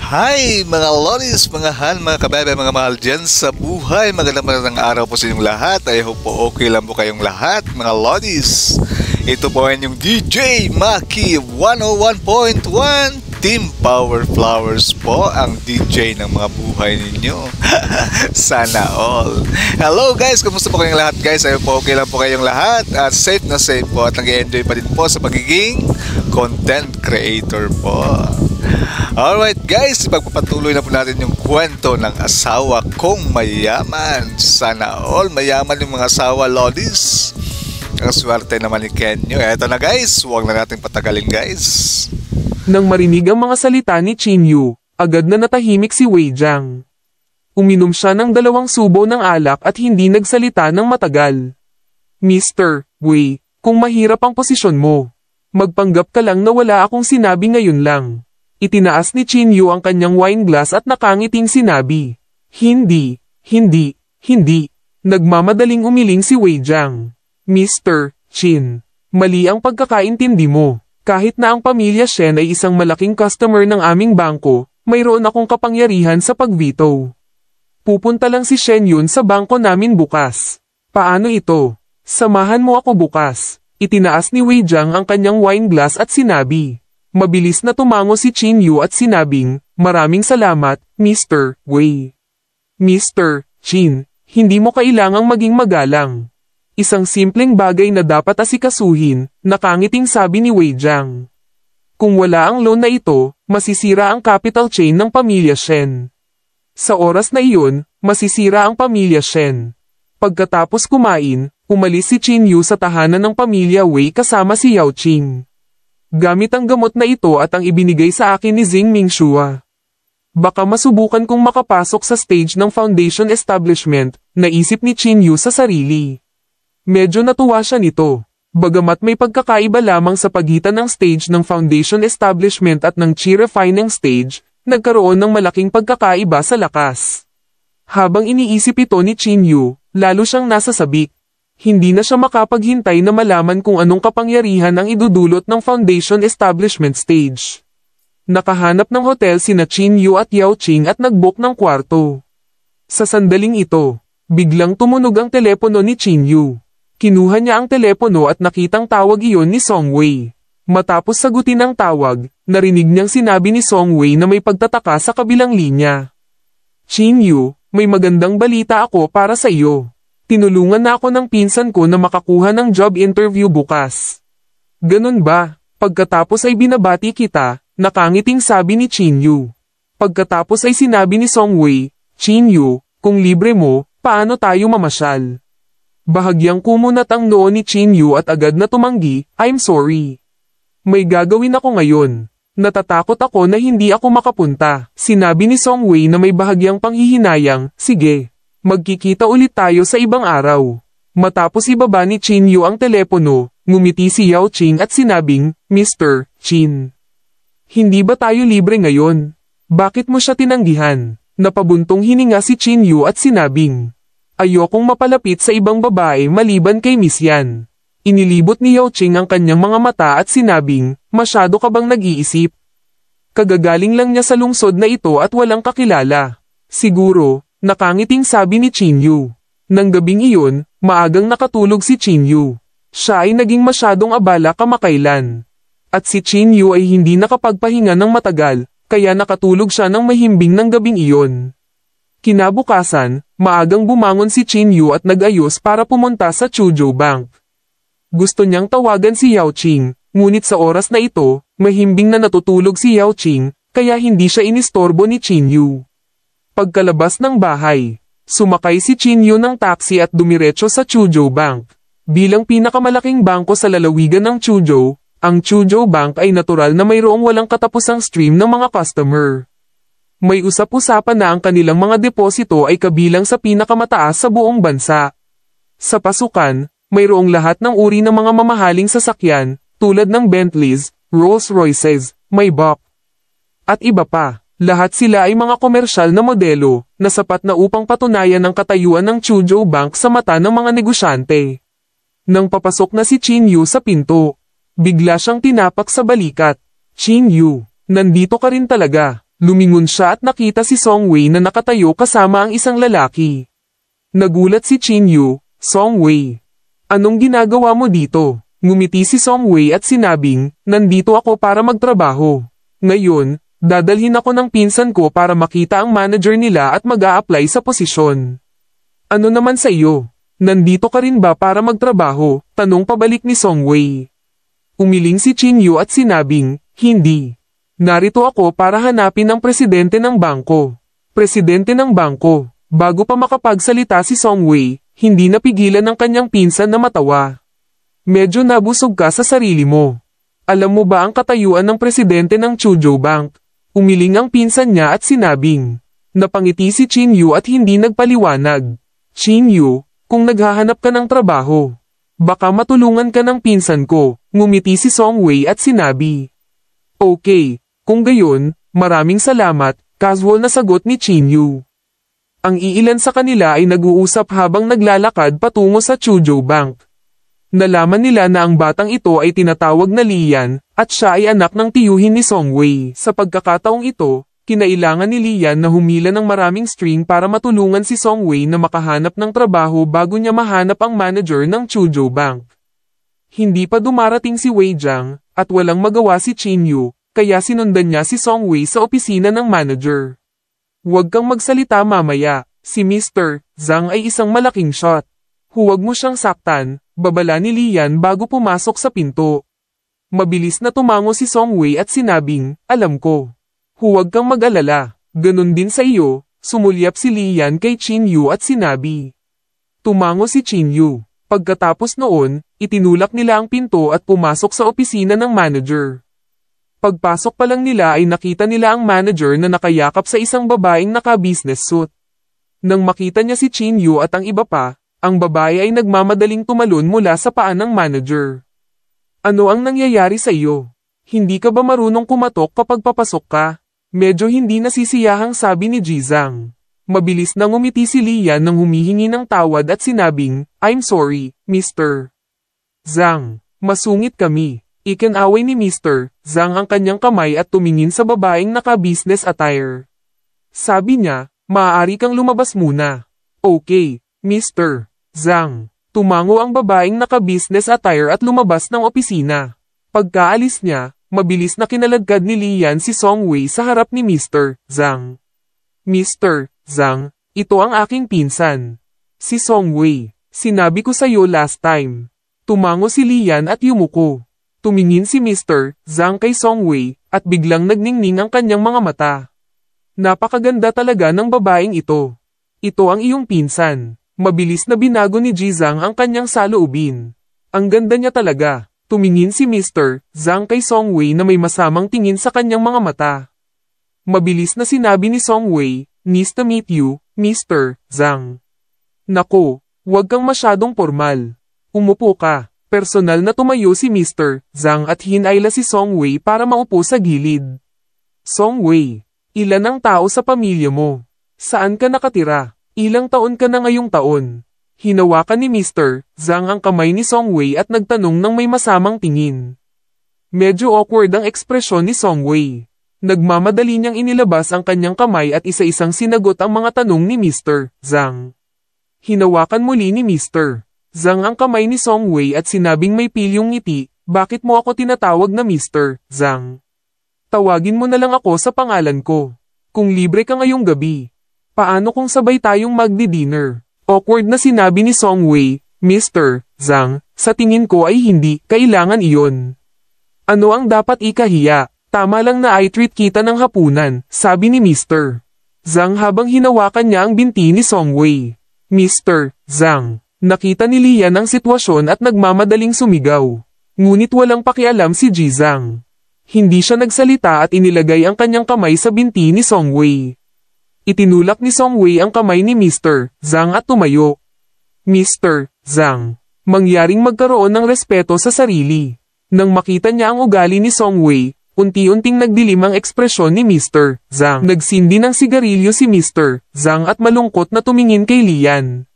Hi mga lolis, mga han, mga kabebe, mga mahal dyan sa buhay. Magandang araw po sa inyong lahat. I hope po okay lang po kayong lahat mga lolis. Ito po ay yung DJ Maki 101.1 Team Power Flowers po, ang DJ ng mga buhay ninyo. Sana all. Hello guys, kumusta po kayong lahat guys? I hope po okay lang po kayong lahat at safe na safe po at nag-enjoy pa din po sa pagiging content creator po. Alright guys, ipagpapatuloy na po natin yung kwento ng asawa kong mayaman. Sana all mayaman yung mga asawa lodis. Ang swerte naman ni Kenyo. Eto na guys, huwag na natin patagalin guys. Nang marinig ang mga salita ni Chinyu, agad na natahimik si Wei Jiang. Uminom siya ng 2 subo ng alak at hindi nagsalita ng matagal. Mr. Wei, kung mahirap ang posisyon mo, magpanggap ka lang na wala akong sinabi ngayon lang. Itinaas ni Chinyu ang kanyang wine glass at nakangiting sinabi. Hindi. Nagmamadaling umiling si Wei Jiang. Mr. Chin, mali ang pagkakaintindi mo. Kahit na ang pamilya Shen ay isang malaking customer ng aming bangko, mayroon akong kapangyarihan sa pag-veto. Pupunta lang si Shen Yun sa bangko namin bukas. Paano ito? Samahan mo ako bukas. Itinaas ni Wei Jiang ang kanyang wine glass at sinabi. Mabilis na tumango si Chinyu at sinabing, maraming salamat, Mr. Wei. Mr. Chin, hindi mo kailangang maging magalang. Isang simpleng bagay na dapat asikasuhin, nakangiting sabi ni Wei Jiang. Kung wala ang loan na ito, masisira ang capital chain ng pamilya Shen. Sa oras na iyon, masisira ang pamilya Shen. Pagkatapos kumain, umalis si Chinyu sa tahanan ng pamilya Wei kasama si Yao Qing. Gamit ang gamot na ito at ang ibinigay sa akin ni Xing Mingxua. Baka masubukan kong makapasok sa stage ng foundation establishment, naisip ni Chinyu sa sarili. Medyo natuwa siya nito. Bagamat may pagkakaiba lamang sa pagitan ng stage ng foundation establishment at ng chi refining stage, nagkaroon ng malaking pagkakaiba sa lakas. Habang iniisip ito ni Chinyu, lalo siyang nasa sabik. Hindi na siya makapaghintay na malaman kung anong kapangyarihan ang idudulot ng foundation establishment stage. Nakahanap ng hotel sina Chinyu at Yao Qing at nag-book ng kwarto. Sa sandaling ito, biglang tumunog ang telepono ni Chinyu. Kinuha niya ang telepono at nakitang tawag iyon ni Song Wei. Matapos sagutin ang tawag, narinig niyang sinabi ni Song Wei na may pagtataka sa kabilang linya. Chinyu, may magandang balita ako para sa iyo. Tinulungan na ako ng pinsan ko na makakuha ng job interview bukas. Ganun ba? Pagkatapos ay binabati kita, nakangiting sabi ni Chinyu. Pagkatapos ay sinabi ni Song Wei, Chinyu, kung libre mo, paano tayo mamasyal? Bahagyang kumunat ang noo ni Chinyu at agad na tumanggi, I'm sorry. May gagawin ako ngayon. Natatakot ako na hindi ako makapunta. Sinabi ni Song Wei na may bahagyang panghihinayang, sige. Magkikita ulit tayo sa ibang araw. Matapos ibaba ni Chinyu ang telepono, ngumiti si Yao Qing at sinabing, Mr. Chin. Hindi ba tayo libre ngayon? Bakit mo siya tinanggihan? Napabuntong hininga si Chinyu at sinabing, ayokong mapalapit sa ibang babae maliban kay Miss Yan. Inilibot ni Yao Qing ang kanyang mga mata at sinabing, masyado ka bang nag-iisip? Kagagaling lang niya sa lungsod na ito at walang kakilala. Siguro, nakangiting sabi ni Chinyu. Nang gabing iyon, maagang nakatulog si Chinyu. Siya ay naging masyadong abala kamakailan. At si Chinyu ay hindi nakapagpahinga ng matagal, kaya nakatulog siya ng mahimbing ng gabing iyon. Kinabukasan, maagang bumangon si Chinyu at nag-ayos para pumunta sa Chuzhou Bank. Gusto niyang tawagan si Yao Qing, ngunit sa oras na ito, mahimbing na natutulog si Yao Qing, kaya hindi siya inistorbo ni Chinyu. Pagkalabas ng bahay, sumakay si Chinyu ng taxi at dumiretso sa Chuzhou Bank. Bilang pinakamalaking bangko sa lalawigan ng Chuzhou, ang Chuzhou Bank ay natural na mayroong walang katapusang stream ng mga customer. May usap-usapan na ang kanilang mga deposito ay kabilang sa pinakamataas sa buong bansa. Sa pasukan, mayroong lahat ng uri ng mga mamahaling sasakyan, tulad ng Bentleys, Rolls-Royces, Maybach, at iba pa. Lahat sila ay mga komersyal na modelo, na sapat na upang patunayan ang katayuan ng Chuzhou Bank sa mata ng mga negosyante. Nang papasok na si Chinyu sa pinto, bigla siyang tinapak sa balikat. Chinyu, Nandito ka rin talaga. Lumingon siya at nakita si Song Wei na nakatayo kasama ang isang lalaki. Nagulat si Chin Yu, Song Wei. Anong ginagawa mo dito? Ngumiti si Song Wei at sinabing, nandito ako para magtrabaho. Ngayon, dadalhin ako ng pinsan ko para makita ang manager nila at mag-a-apply sa posisyon. Ano naman sa iyo? Nandito ka rin ba para magtrabaho? Tanong pabalik ni Song Wei. Umiling si Chin Yu at sinabing, hindi. Narito ako para hanapin ang presidente ng bangko. Presidente ng bangko. Bago pa makapagsalita si Song Wei, hindi napigilan ng kanyang pinsan na matawa. Medyo nabusog ka sa sarili mo. Alam mo ba ang katayuan ng presidente ng Chuzhou Bank? Umiling ang pinsan niya at sinabing. Napangiti si Chin Yu at hindi nagpaliwanag. Chin Yu, kung naghahanap ka ng trabaho, baka matulungan ka ng pinsan ko. Ngumiti si Song Wei at sinabi. Okay. Kung gayon, maraming salamat, casual na sagot ni Chin Yu. Ang iilan sa kanila ay nag-uusap habang naglalakad patungo sa Chuzhou Bank. Nalaman nila na ang batang ito ay tinatawag na Lian, at siya ay anak ng tiyuhin ni Song Wei. Sa pagkakataong ito, kinailangan ni Lian na humila ng maraming string para matulungan si Song Wei na makahanap ng trabaho bago niya mahanap ang manager ng Chuzhou Bank. Hindi pa dumarating si Wei Jiang, at walang magawa si Chin Yu. Kaya sinundan niya si Song Wei sa opisina ng manager. Huwag kang magsalita mamaya, si Mr. Zhang ay isang malaking shot. Huwag mo siyang saktan, babala ni Lian bago pumasok sa pinto. Mabilis na tumango si Song Wei at sinabing, alam ko. Huwag kang mag-alala, ganun din sa iyo, sumulyap si Lian kay Chin Yu at sinabi. Tumango si Chin Yu. Pagkatapos noon, itinulak nila ang pinto at pumasok sa opisina ng manager. Pagpasok pa lang nila ay nakita nila ang manager na nakayakap sa isang babaeng naka-business suit. Nang makita niya si Chin Yu at ang iba pa, ang babae ay nagmamadaling tumalon mula sa paa ng manager. Ano ang nangyayari sa iyo? Hindi ka ba marunong kumatok kapag papasok ka? Medyo hindi nasisiyahang sabi ni Jizang. Mabilis na ngumiti si Lian nang humihingi ng tawad at sinabing, I'm sorry, Mr. Zhang. Masungit kami. Ikinaway ni Mr. Zhang ang kanyang kamay at tumingin sa babaeng naka-business attire. Sabi niya, maaari kang lumabas muna. Okay, Mr. Zhang. Tumango ang babaeng naka-business attire at lumabas ng opisina. Pagkaalis niya, mabilis na kinaladkad ni Lian si Song Wei sa harap ni Mr. Zhang. Mr. Zhang, ito ang aking pinsan. Si Song Wei. Sinabi ko sa iyo last time. Tumango si Lian at yumuko. Tumingin si Mr. Zhang kay Song Wei, at biglang nagningning ang kanyang mga mata. Napakaganda talaga ng babaeng ito. Ito ang iyong pinsan. Mabilis na binago ni Jizang ang kanyang saloobin. Ang ganda niya talaga. Tumingin si Mr. Zhang kay Song Wei na may masamang tingin sa kanyang mga mata. Mabilis na sinabi ni Song Wei, nice to meet you, Mr. Zhang. Nako, huwag kang masyadong formal. Umupo ka. Personal na tumayo si Mr. Zhang at hinayla si Song Wei para maupo sa gilid. Song Wei, ilan ang tao sa pamilya mo? Saan ka nakatira? Ilang taon ka na ngayong taon? Hinawakan ni Mr. Zhang ang kamay ni Song Wei at nagtanong ng may masamang tingin. Medyo awkward ang ekspresyon ni Song Wei. Nagmamadali niyang inilabas ang kanyang kamay at isa-isang sinagot ang mga tanong ni Mr. Zhang. Hinawakan muli ni Mr. Zhang ang kamay ni Song Wei at sinabing may pilyong ngiti, bakit mo ako tinatawag na Mr. Zhang? Tawagin mo na lang ako sa pangalan ko. Kung libre ka ngayong gabi, paano kung sabay tayong magdi-dinner? Awkward na sinabi ni Song Wei, Mr. Zhang, sa tingin ko ay hindi, kailangan iyon. Ano ang dapat ikahiya? Tama lang na i-treat kita ng hapunan, sabi ni Mr. Zhang habang hinawakan niya ang binti ni Song Wei. Mr. Zhang. Nakita ni Lian ang sitwasyon at nagmamadaling sumigaw. Ngunit walang pakialam si Jizang. Hindi siya nagsalita at inilagay ang kanyang kamay sa binti ni Song Wei. Itinulak ni Song Wei ang kamay ni Mr. Zhang at tumayo. Mr. Zhang, mangyaring magkaroon ng respeto sa sarili. Nang makita niya ang ugali ni Song Wei, unti-unting nagdilim ang ekspresyon ni Mr. Zhang. Nagsindi ng sigarilyo si Mr. Zhang at malungkot na tumingin kay Lian.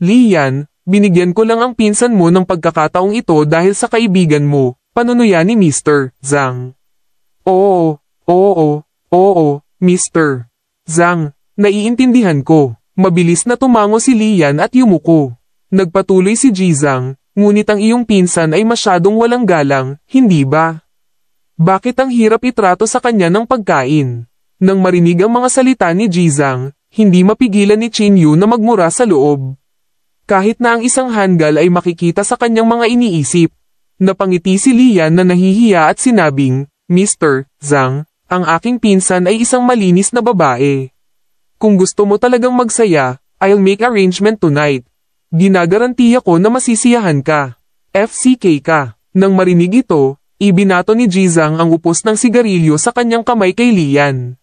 Lian, binigyan ko lang ang pinsan mo ng pagkakataong ito dahil sa kaibigan mo, panunuya ni Mr. Zhang. Oo, Oo, Mr. Zhang, naiintindihan ko. Mabilis na tumango si Lian at yumuko. Nagpatuloy si Jizang, ngunit ang iyong pinsan ay masyadong walang galang, hindi ba? Bakit ang hirap itrato sa kanya ng pagkain? Nang marinig ang mga salita ni Jizang, hindi mapigilan ni Qin Yu na magmura sa loob. Kahit na ang isang hanggal ay makikita sa kanyang mga iniisip. Napangiti si Lian na nahihiya at sinabing, Mr. Zhang, ang aking pinsan ay isang malinis na babae. Kung gusto mo talagang magsaya, I'll make arrangement tonight. Ginagarantiya ko na masisiyahan ka. FCK ka. Nang marinig ito, ibinato ni Jizang ang upos ng sigarilyo sa kanyang kamay kay Lian.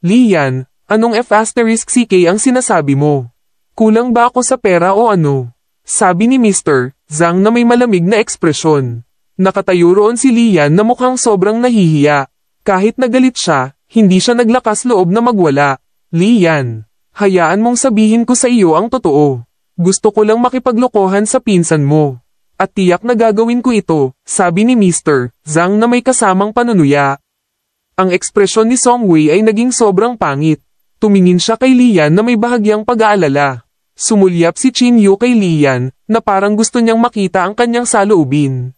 Lian, anong F*CK ang sinasabi mo? Kulang ba ako sa pera o ano? Sabi ni Mr. Zhang na may malamig na ekspresyon. Nakatayo roon si Lian na mukhang sobrang nahihiya. Kahit nagalit siya, hindi siya naglakas loob na magwala. Lian, hayaan mong sabihin ko sa iyo ang totoo. Gusto ko lang makipaglokohan sa pinsan mo. At tiyak na gagawin ko ito, sabi ni Mr. Zhang na may kasamang panunuya. Ang ekspresyon ni Song Wei ay naging sobrang pangit. Tumingin siya kay Lian na may bahagyang pag-aalala. Sumulyap si Qin Yu kay Lian, na parang gusto niyang makita ang kanyang saloobin.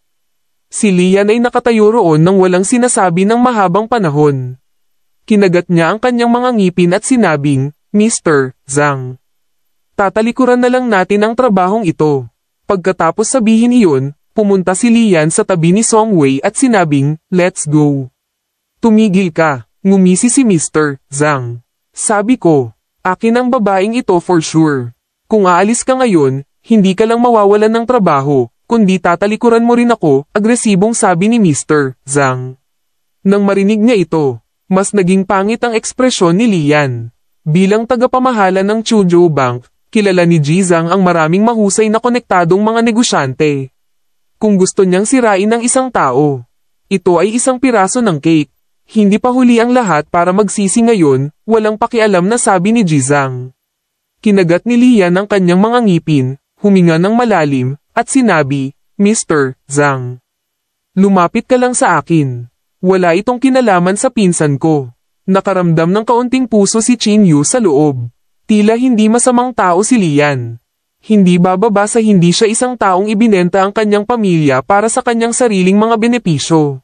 Si Lian ay nakatayo roon nang walang sinasabi ng mahabang panahon. Kinagat niya ang kanyang mga ngipin at sinabing, Mr. Zhang. Tatalikuran na lang natin ang trabahong ito. Pagkatapos sabihin iyon, pumunta si Lian sa tabi ni Song Wei at sinabing, let's go. Tumigil ka, ngumisi si Mr. Zhang. Sabi ko, akin ang babaeng ito for sure. Kung aalis ka ngayon, hindi ka lang mawawalan ng trabaho, kundi tatalikuran mo rin ako, agresibong sabi ni Mr. Zhang. Nang marinig niya ito, mas naging pangit ang ekspresyon ni Lian. Bilang tagapamahala ng Chuzhou Bank, kilala ni Jizang ang maraming mahusay na konektadong mga negosyante. Kung gusto niyang sirain ng isang tao, ito ay isang piraso ng cake. Hindi pa huli ang lahat para magsisi ngayon, walang pakialam na sabi ni Jizang. Kinagat ni Lian ang kanyang mga ngipin, huminga ng malalim, at sinabi, Mr. Zhang. Lumapit ka lang sa akin. Wala itong kinalaman sa pinsan ko. Nakaramdam ng kaunting puso si Qin Yu sa loob. Tila hindi masamang tao si Lian. Hindi bababa sa hindi siya isang taong ibinenta ang kanyang pamilya para sa kanyang sariling mga benepisyo.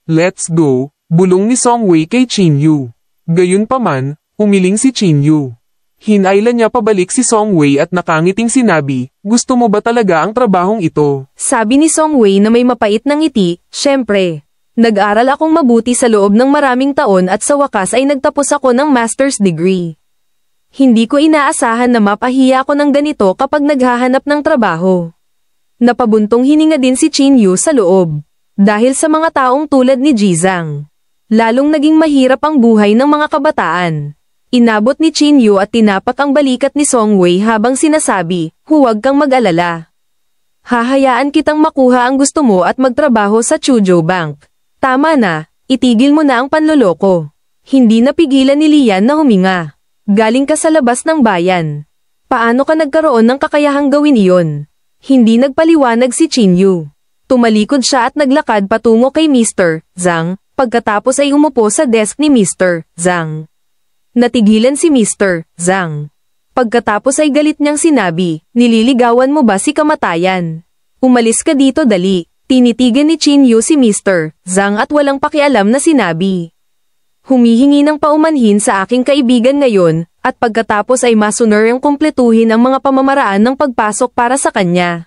Let's go, bulong ni Song Wei kay Qin Yu. Gayunpaman, umiling si Qin Yu. Hinailan niya pabalik si Song Wei at nakangiting sinabi, gusto mo ba talaga ang trabahong ito? Sabi ni Song Wei na may mapait na ngiti, syempre. Nag-aral akong mabuti sa loob ng maraming taon at sa wakas ay nagtapos ako ng master's degree. Hindi ko inaasahan na mapahiya ako ng ganito kapag naghahanap ng trabaho. Napabuntong hininga din si Qin Yu sa loob. Dahil sa mga taong tulad ni Jizang. Lalong naging mahirap ang buhay ng mga kabataan. Inabot ni Qin Yu at tinapak ang balikat ni Song Wei habang sinasabi, huwag kang mag-alala. Hahayaan kitang makuha ang gusto mo at magtrabaho sa Chuzhou Bank. Tama na, itigil mo na ang panloloko. Hindi napigilan ni Lian na huminga. Galing ka sa labas ng bayan. Paano ka nagkaroon ng kakayahang gawin iyon? Hindi nagpaliwanag si Qin Yu. Tumalikod siya at naglakad patungo kay Mr. Zhang, pagkatapos ay umupo sa desk ni Mr. Zhang. Natigilan si Mr. Zhang. Pagkatapos ay galit niyang sinabi, nililigawan mo ba si kamatayan? Umalis ka dito dali. Tinitigan ni Qin Yu si Mr. Zhang at walang pakialam na sinabi. Humihingi ng paumanhin sa aking kaibigan ngayon, at pagkatapos ay masuner ang kumpletuhin ang mga pamamaraan ng pagpasok para sa kanya.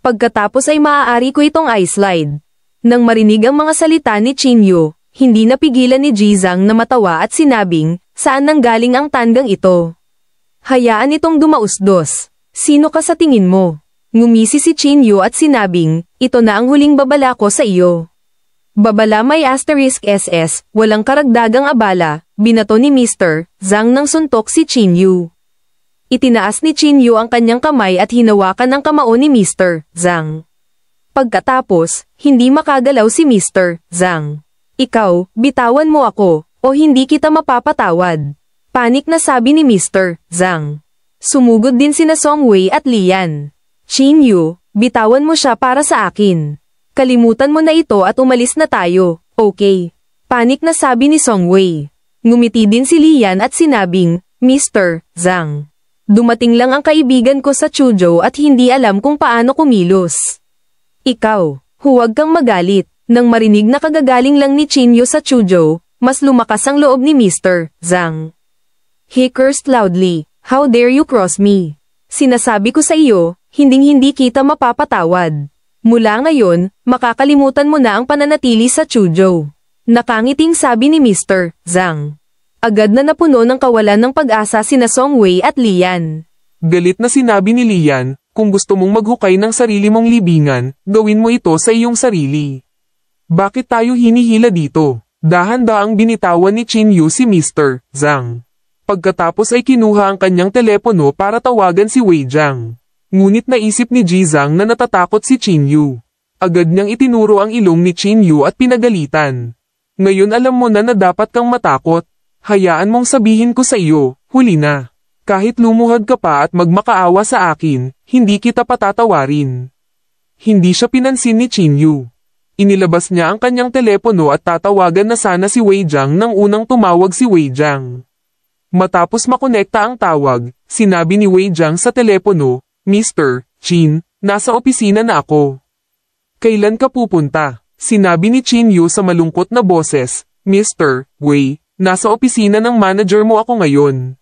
Pagkatapos ay maaari ko itong i-slide. Nang marinig ang mga salita ni Qin Yu, hindi napigilan ni Jizang na matawa at sinabing, saan nanggaling ang tandang ito? Hayaan itong dumausdos. Sino ka sa tingin mo? Ngumisi si Qin Yu at sinabing, ito na ang huling babala ko sa iyo. Babala may asterisk SS, walang karagdagang abala, binato ni Mr. Zhang ng suntok si Qin Yu. Itinaas ni Qin Yu ang kanyang kamay at hinawakan ang kamao ni Mr. Zhang. Pagkatapos, hindi makagalaw si Mr. Zhang. Ikaw, bitawan mo ako, o hindi kita mapapatawad. Panik na sabi ni Mr. Zhang. Sumugod din sina Song Wei at Lian. Qin Yu, bitawan mo siya para sa akin. Kalimutan mo na ito at umalis na tayo, okay? Panik na sabi ni Songwei. Ngumiti din si Lian at sinabing, Mr. Zhang. Dumating lang ang kaibigan ko sa Chuzhou at hindi alam kung paano kumilos. Ikaw, huwag kang magalit. Nang marinig na kagagaling lang ni Chinyu sa Chuzhou, mas lumakas ang loob ni Mr. Zhang. He cursed loudly, how dare you cross me? Sinasabi ko sa iyo, hinding-hindi kita mapapatawad. Mula ngayon, makakalimutan mo na ang pananatili sa Chuzhou. Nakangiting sabi ni Mr. Zhang. Agad na napuno ng kawalan ng pag-asa sina Songwei at Lian. Galit na sinabi ni Lian, kung gusto mong maghukay ng sarili mong libingan, gawin mo ito sa iyong sarili. Bakit tayo hinihila dito? Dahan-daang binitawan ni Chinyu si Mr. Zhang. Pagkatapos ay kinuha ang kanyang telepono para tawagan si Wei Jiang. Ngunit naisip ni Ji Zhang na natatakot si Chinyu. Agad niyang itinuro ang ilong ni Chinyu at pinagalitan. Ngayon alam mo na dapat kang matakot. Hayaan mong sabihin ko sa iyo, huli na. Kahit lumuhad ka pa at magmakaawa sa akin, hindi kita patatawarin. Hindi siya pinansin ni Chinyu. Inilabas niya ang kanyang telepono at tatawagan na sana si Wei Jiang nang unang tumawag si Wei Jiang. Matapos makonekta ang tawag, sinabi ni Wei Jiang sa telepono, Mr. Chin, nasa opisina na ako. Kailan ka pupunta? Sinabi ni Chinyu sa malungkot na boses, Mr. Wei, nasa opisina ng manager mo ako ngayon.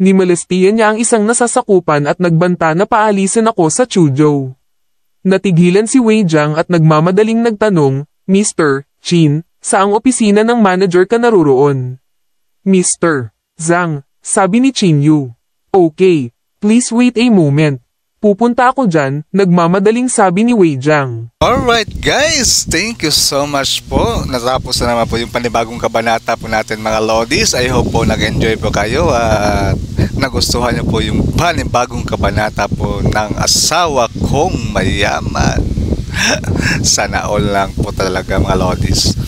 Nimolestiyan niya ang isang nasasakupan at nagbanta na paalisin ako sa Chuzhou. Natigilan si Wei Jiang at nagmamadaling nagtanong, Mr. Chin, saang opisina ng manager ka naruroon? Mr. Zhang, sabi ni Chinyu. Okay, please wait a moment. Pupunta ako dyan, nagmamadaling sabi ni Wei Jiang. Alright guys, thank you so much po. Natapos na naman po yung panibagong kabanata po natin mga Lodis. I hope po nag-enjoy po kayo at nagustuhan niyo po yung panibagong kabanata po ng asawa kong mayaman. Sana all lang po talaga mga Lodis.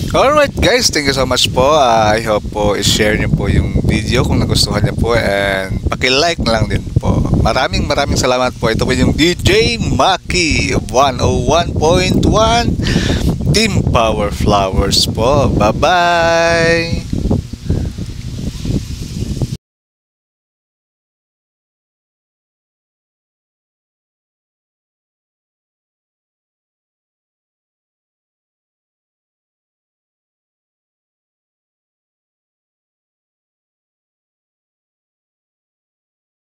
Alright guys, thank you so much po. I hope po i-share niyo po yung video kung nagustuhan niyo po and paki-like na lang din po. Maraming salamat po. Ito po yung DJ Maki 101.1 Team Power Flowers po. Bye-bye!